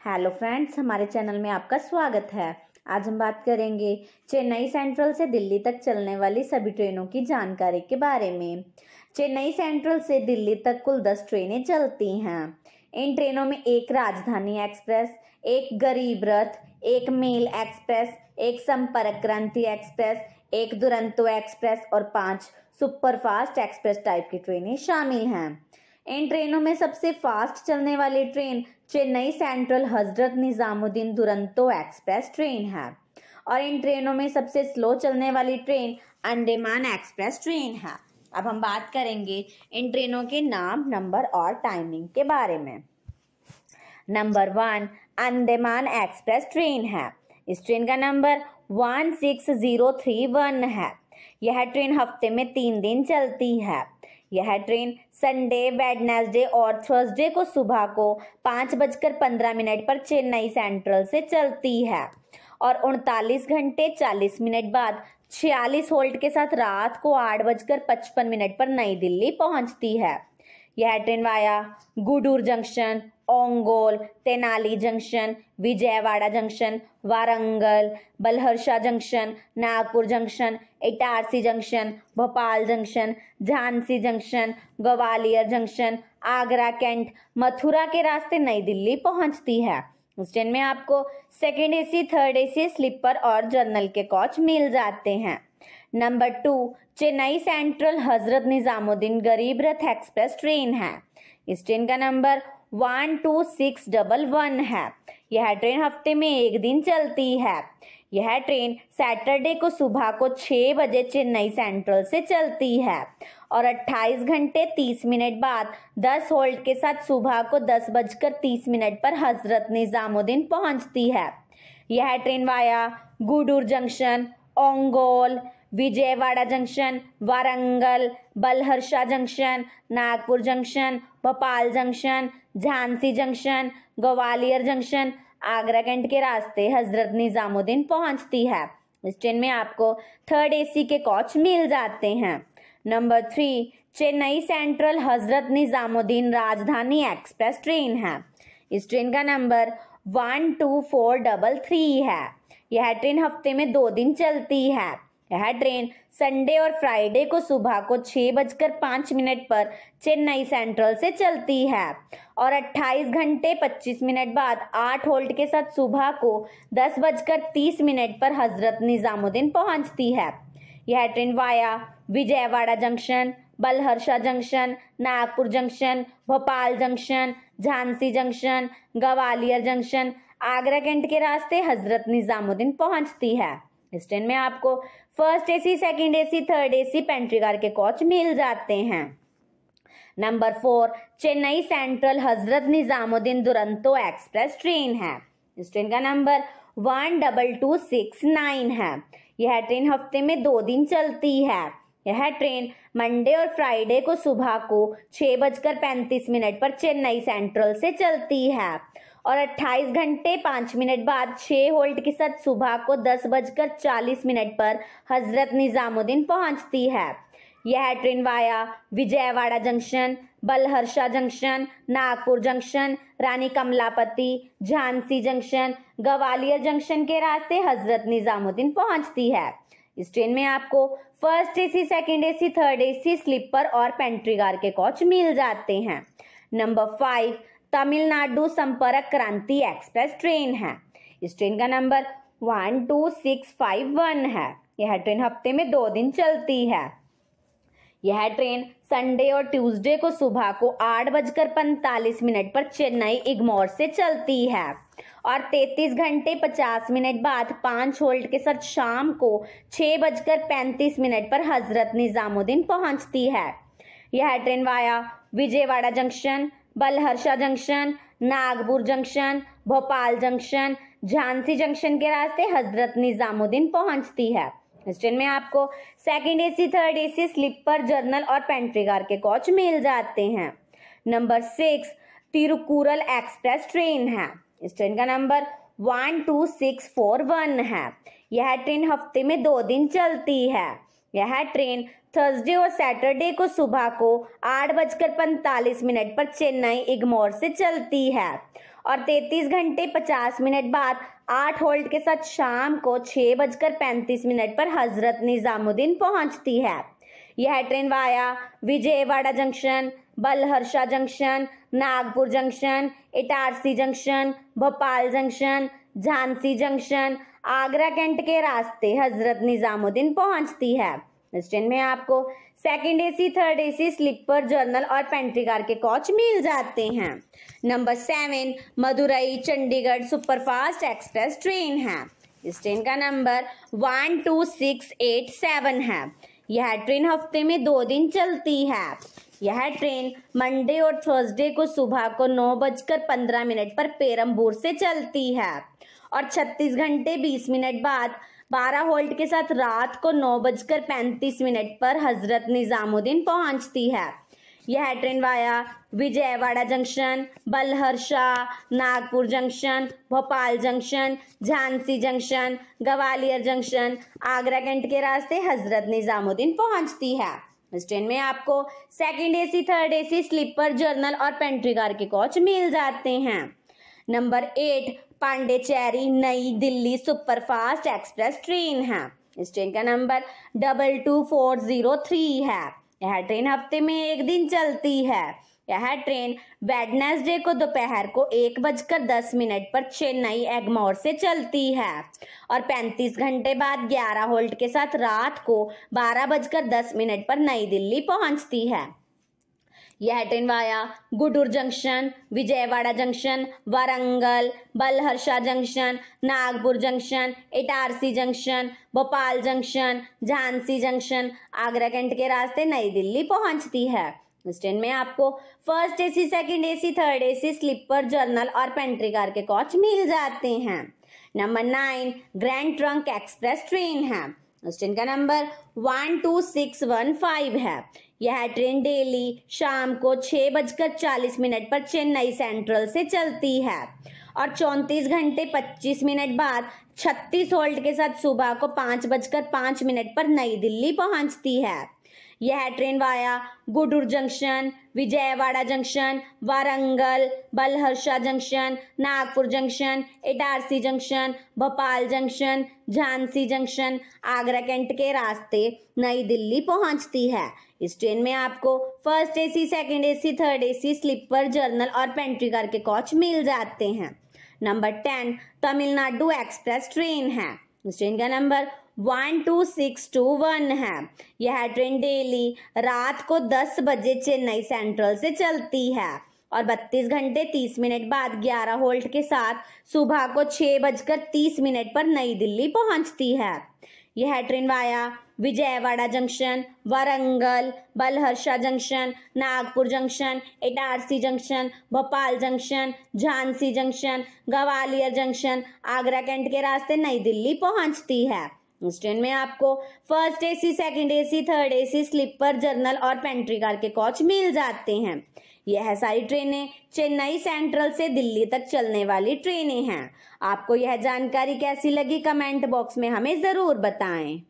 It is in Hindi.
हेलो फ्रेंड्स, हमारे चैनल में आपका स्वागत है। आज हम बात करेंगे चेन्नई सेंट्रल से दिल्ली तक चलने वाली सभी ट्रेनों की जानकारी के बारे में। चेन्नई सेंट्रल से दिल्ली तक कुल 10 ट्रेनें चलती हैं। इन ट्रेनों में एक राजधानी एक्सप्रेस, एक गरीब रथ, एक मेल एक्सप्रेस, एक संपर्क क्रांति एक्सप्रेस, एक दुरंतो एक्सप्रेस और 5 सुपरफास्ट एक्सप्रेस टाइप की ट्रेनें शामिल हैं। इन ट्रेनों में सबसे फास्ट चलने वाली train Chennai central Hazrat Nizamuddin Duronto express train है और इन ट्रेनों में सबसे स्लो चलने वाली ट्रेन अंडमान एक्सप्रेस ट्रेन है। अब हम बात करेंगे इन ट्रेनों के नाम, नंबर और टाइमिंग के बारे में। नंबर 1 अंडमान एक्सप्रेस ट्रेन है। इस ट्रेन का नंबर 16031 है। यह ट्रेन हफ्ते में 3 दिन चलती है। यह ट्रेन संडे, वेडनेसडे और थर्सडे को सुबह को 5:15 पर चेन्नई सेंट्रल से चलती है और 39 घंटे 40 मिनट बाद 46 होल्ट के साथ रात को 8:55 पर नई दिल्ली पहुंचती है। यह train via Gudur junction, Ongole, Tenali junction, Vijayawada junction, Warangal, Balharshah junction, Nagpur junction, Itarsi junction, Bhopal junction, Jhansi junction, Gwalior junction, Agra cantt, Mathura के रास्ते नई दिल्ली पहुंचती है। उस ट्रेन में आपको second AC, third AC, sleeper और जनरल के कोच मिल जाते हैं। नंबर 2 चेन्नई सेंट्रल हजरत निजामुद्दीन गरीब रथ एक्सप्रेस ट्रेन है। इस ट्रेन का नंबर 12611 है। यह ट्रेन हफ्ते में 1 दिन चलती है। यह ट्रेन सैटरडे को सुबह को 6 बजे चेन्नई सेंट्रल से चलती है और 28 घंटे 30 मिनट बाद 10 होल्ट के साथ सुबह को 10:30 पर हजरत निजामुद्दीन पहुंचती है। यह train via Gudur junction, Ongole, Vijayawada junction, Warangal, Balharshah junction, Nagpur junction, Bhopal junction, Jhansi junction, Gwalior junction, Agra cantt के रास्ते हजरत निजामुद्दीन पहुंचती है। इस ट्रेन में आपको थर्ड एसी के कोच मिल जाते हैं। नंबर 3 चेन्नई सेंट्रल हजरत निजामुद्दीन राजधानी एक्सप्रेस ट्रेन है। इस ट्रेन का नंबर 12433 है। यह ट्रेन हफ्ते में 2 दिन चलती है। यह ट्रेन संडे और फ्राइडे को सुबह को 6:05 पर चेन्नई सेंट्रल से चलती है और 28 घंटे 25 मिनट बाद 8 होल्ट के साथ सुबह को 10:30 पर हजरत निजामुद्दीन पहुंचती है। यह train via Vijayawada junction, Balharshah junction, Nagpur junction, Bhopal junction, Jhansi junction, Gwalior junction, Agra cantt के रास्ते हजरत निजामुद्दीन पहुंचती है। इस ट्रेन में आपको first AC, second AC, third AC pantry car के कोच मिल जाते हैं। Number 4 Chennai central Hazrat Nizamuddin Duronto express train है। इस ट्रेन का नंबर 12269 है। यह ट्रेन हफ्ते में 2 दिन चलती है। यह ट्रेन मंडे और फ्राइडे को सुबह को 6:35 पर चेन्नई सेंट्रल से चलती है और 28 घंटे 5 मिनट बाद 6 होल्ट के साथ सुबह को 10:40 पर हजरत निजामुद्दीन पहुंचती है। यह train via Vijayawada junction, Balharshah junction, Nagpur junction, Rani Kamlapati, Jhansi junction, Gwalior junction के रास्ते हजरत निजामुद्दीन पहुंचती है। इस ट्रेन में आपको first AC, second AC, third AC, sleeper और पेंट्री कार के कोच मिल जाते हैं। नंबर 5 तमिलनाडु संपर्क क्रांति एक्सप्रेस ट्रेन है। इस ट्रेन का नंबर 12651 है। यह ट्रेन हफ्ते में 2 दिन चलती है। यह ट्रेन संडे और ट्यूसडे को सुबह को 8:45 पर चेन्नई इग्मोर से चलती है और 33 घंटे 50 मिनट बाद 5 होल्ट के साथ शाम को 6:35 पर हजरत निजामुद्दीन पहुंचती है। यह train via Vijayawada junction, Balharshah junction, Nagpur junction, Bhopal junction, Jhansi junction के रास्ते हजरत निजामुद्दीन पहुंचती है। इस ट्रेन में आपको second AC, third AC, sleeper, general और पेंट्री कार के कोच मिल जाते हैं। नंबर 6 तिरुकुरल एक्सप्रेस ट्रेन है। इस ट्रेन का नंबर 12641 है। यह ट्रेन हफ्ते में 2 दिन चलती है। यह ट्रेन थर्सडे और सैटरडे को सुबह को 8:45 पर चेन्नई इग्मोर से चलती है और 33 घंटे 50 मिनट बाद 8 होल्ट के साथ शाम को 6:35 पर हजरत निजामुद्दीन पहुंचती है। यह train via Vijayawada junction, Balharshah junction, Nagpur junction, Itarsi junction, Bhopal junction, Jhansi junction, Agra cantt के रास्ते हजरत निजामुद्दीन पहुंचती है। इस ट्रेन में आपको second AC, third AC, sleeper, general और पेंट्री कार के कोच मिल जाते हैं। Number 7 Madurai Chandigarh superfast express train है। इस ट्रेन का नंबर 12687 है। यह ट्रेन हफ्ते में 2 दिन चलती है। यह ट्रेन मंडे और थर्सडे को सुबह को 9:15 पर पेरम्बूर से चलती है और 36 घंटे 20 मिनट बाद 12 होल्ट के साथ रात को 9:35 पर हजरत निजामुद्दीन पहुंचती है। यह train via Vijayawada junction, Balharshah, Nagpur junction, Bhopal junction, Jhansi junction, Gwalior junction, Agra cantt के रास्ते हजरत निजामुद्दीन पहुंचती है। इस ट्रेन में आपको second AC, third AC, sleeper, general और पेंट्री कार के कोच मिल जाते हैं। नंबर 8 पांडेचेरी नई दिल्ली सुपरफास्ट एक्सप्रेस ट्रेन है। इस ट्रेन का नंबर 22403 है। यह ट्रेन हफ्ते में 1 दिन चलती है। यह ट्रेन वेडनेसडे को दोपहर को 1:10 पर चेन्नई एगमोर से चलती है और 35 घंटे बाद 11 होल्ट के साथ रात को 12:10 पर नई दिल्ली पहुंचती है। यह train via Gudur junction, Vijayawada junction, Warangal, Balharshah junction, Nagpur junction, Itarsi junction, Bhopal junction, Jhansi junction, Agra cantt के रास्ते नई दिल्ली पहुंचती है। इस ट्रेन में आपको first AC, second AC, third AC, sleeper, general और पेंट्री कार के कोच मिल जाते हैं। Number 9 grand trunk express train है। इस ट्रेन का नंबर 12615 है। यह ट्रेन डेली शाम को 6:40 पर चेन्नई सेंट्रल से चलती है और 34 घंटे 25 मिनट बाद 36 होल्ट के साथ सुबह को 5:05 पर नई दिल्ली पहुंचती है। यह train via Gudur junction, Vijayawada junction, Warangal, Balharshah junction, Nagpur junction, Itarsi junction, Bhopal junction, Jhansi junction, Agra cantt के रास्ते नई दिल्ली पहुंचती है। इस ट्रेन में आपको first AC, second AC, third AC, sleeper, general और पेंट्री कार के कोच मिल जाते हैं। नंबर 10 तमिलनाडु एक्सप्रेस ट्रेन है। इस ट्रेन का नंबर 12621 है। यह ट्रेन डेली रात को 10 बजे चेन्नई सेंट्रल से चलती है और 32 घंटे 30 मिनट बाद 11 होल्ट के साथ सुबह को 6:30 पर नई दिल्ली पहुंचती है। यह train via Vijayawada junction, Warangal, Balharshah junction, Nagpur junction, Itarsi junction, Bhopal junction, Jhansi junction, Gwalior junction, Agra cantt के रास्ते नई दिल्ली पहुंचती है। इस ट्रेन में आपको first AC, second AC, third AC, sleeper, general और पेंट्री कार के कोच मिल जाते हैं। यह सारी ट्रेनें चेन्नई सेंट्रल से दिल्ली तक चलने वाली ट्रेनें हैं। आपको यह जानकारी कैसी लगी कमेंट बॉक्स में हमें ज़रूर बताएं।